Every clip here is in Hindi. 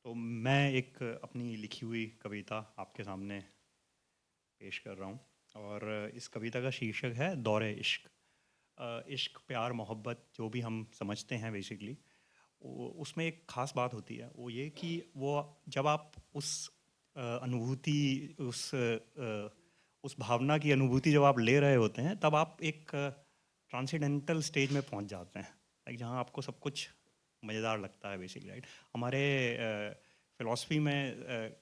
तो मैं एक अपनी लिखी हुई कविता आपके सामने पेश कर रहा हूँ। और इस कविता का शीर्षक है दौरे इश्क। इश्क, प्यार, मोहब्बत जो भी हम समझते हैं बेसिकली, उसमें एक ख़ास बात होती है। वो ये कि वो जब आप उस अनुभूति, उस भावना की अनुभूति जब आप ले रहे होते हैं, तब आप एक ट्रांसेंडेंटल स्टेज में पहुंच जाते हैं, लाइक जहाँ आपको सब कुछ मज़ेदार लगता है बेसिकली, राइट। हमारे फिलॉसफी में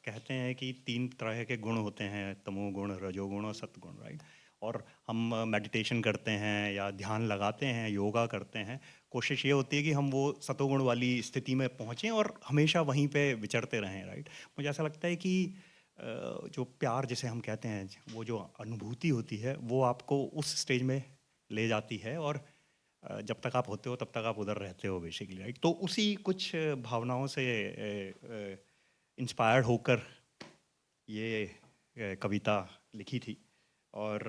कहते हैं कि 3 तरह के गुण होते हैं, तमोगुण, रजोगुण और सतगुण, राइट। और हम मेडिटेशन करते हैं या ध्यान लगाते हैं, योगा करते हैं, कोशिश ये होती है कि हम वो सतोगुण वाली स्थिति में पहुँचें और हमेशा वहीं पे विचरते रहें, राइट। मुझे ऐसा लगता है कि जो प्यार जिसे हम कहते हैं, वो जो अनुभूति होती है, वो आपको उस स्टेज में ले जाती है। और जब तक आप होते हो तब तक आप उधर रहते हो बेसिकली, राइट। तो उसी कुछ भावनाओं से इंस्पायर्ड होकर ये कविता लिखी थी। और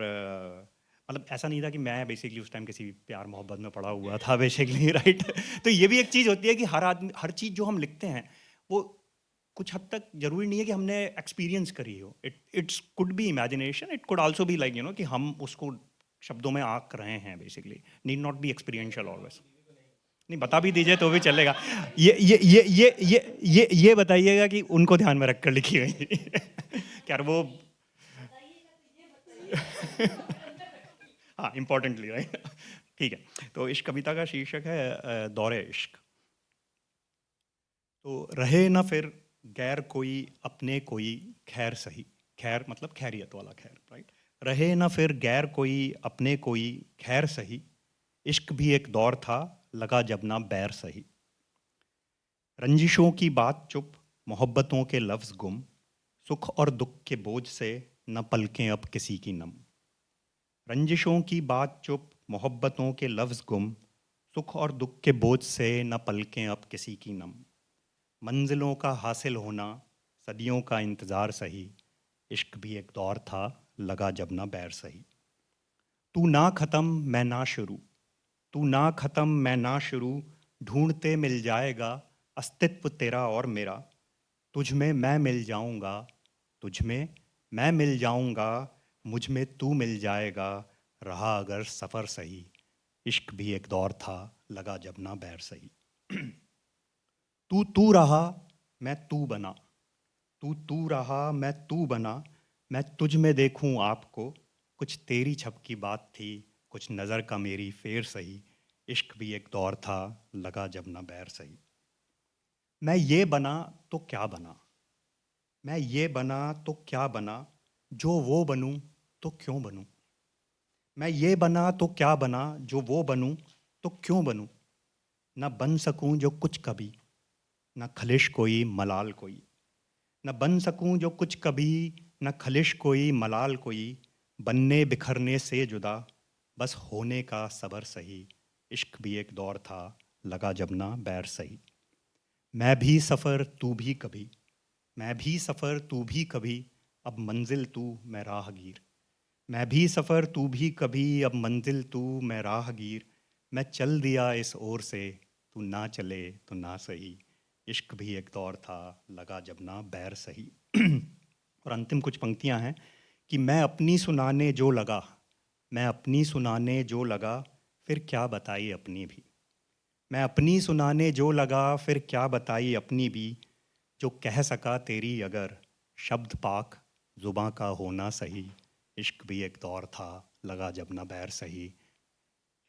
मतलब ऐसा नहीं था कि मैं बेसिकली उस टाइम किसी प्यार मोहब्बत में पड़ा हुआ था बेसिकली, राइट। तो ये भी एक चीज़ होती है कि हर आदमी, हर चीज़ जो हम लिखते हैं, वो कुछ हद तक जरूरी नहीं है कि हमने एक्सपीरियंस करी हो। It's could be imagination, it could also be like कि हम उसको शब्दों में आंक रहे हैं basically. Need not be experiential always. नहीं, बता भी दीजिए तो भी चलेगा। ये बताइएगा कि उनको ध्यान में रखकर लिखी हुई क्या वो हाँ, इम्पोर्टेंटली, राइट। ठीक है, तो इस कविता का शीर्षक है दौरे इश्क। तो रहे न फिर गैर कोई अपने कोई खैर सही। खैर मतलब खैरियत वाला खैर, राइट। रहे न फिर गैर कोई अपने कोई खैर सही। इश्क भी एक दौर था, लगा जब ना बैर सही। रंजिशों की बात चुप, मोहब्बतों के लफ्ज़ गुम। सुख और दुख के बोझ से न पलकें अब किसी की नम। रंजिशों की बात चुप, मोहब्बतों के लफ्ज़ गुम। सुख और दुख के बोझ से न पलकें अब किसी की नम। मंजिलों का हासिल होना, सदियों का इंतज़ार सही। इश्क भी एक दौर था, लगा जब ना बैर सही। तू ना ख़त्म मैं ना शुरू, तू ना ख़त्म मैं ना शुरू। ढूंढते मिल जाएगा अस्तित्व तेरा और मेरा। तुझ में मैं मिल जाऊंगा, तुझ में मैं मिल जाऊंगा। मुझ में तू मिल जाएगा, रहा अगर सफ़र सही। इश्क भी एक दौर था, लगा जब ना बैर सही। तू रहा, मैं तू बना। तू रहा, मैं तू बना। मैं तुझ में देखूं आपको। कुछ तेरी छप की बात थी, कुछ नज़र का मेरी फेर सही। इश्क भी एक दौर था, लगा जब ना बैर सही। मैं ये बना तो क्या बना, मैं ये बना तो क्या बना। जो वो बनूं तो क्यों बनूं। मैं ये बना तो क्या बना, जो वो बनूं तो क्यों बनूं। न बन सकूं जो कुछ कभी, न खलिश कोई मलाल कोई। न बन सकूं जो कुछ कभी, न खलिश कोई मलाल कोई। बनने बिखरने से जुदा, बस होने का सबर सही। इश्क भी एक दौर था, लगा जब ना बैर सही। मैं भी सफ़र तू भी कभी, मैं भी सफ़र तू भी कभी। अब मंजिल तू मैं राहगीर। मैं भी सफ़र तू भी कभी, अब मंजिल तू मैं राहगीर। मैं चल दिया इस ओर से, तू ना चले तो ना सही। इश्क भी एक दौर था, लगा जब ना बैर सही। और अंतिम कुछ पंक्तियां हैं कि मैं अपनी सुनाने जो लगा, मैं अपनी सुनाने जो लगा। फिर क्या बताई अपनी भी। मैं अपनी सुनाने जो लगा, फिर क्या बताई अपनी भी। जो कह सका तेरी अगर, शब्द पाक जुबां का होना सही। इश्क भी एक दौर था, लगा जब ना बैर सही।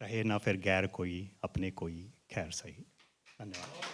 रहे ना फिर गैर कोई अपने कोई खैर सही। धन्यवाद।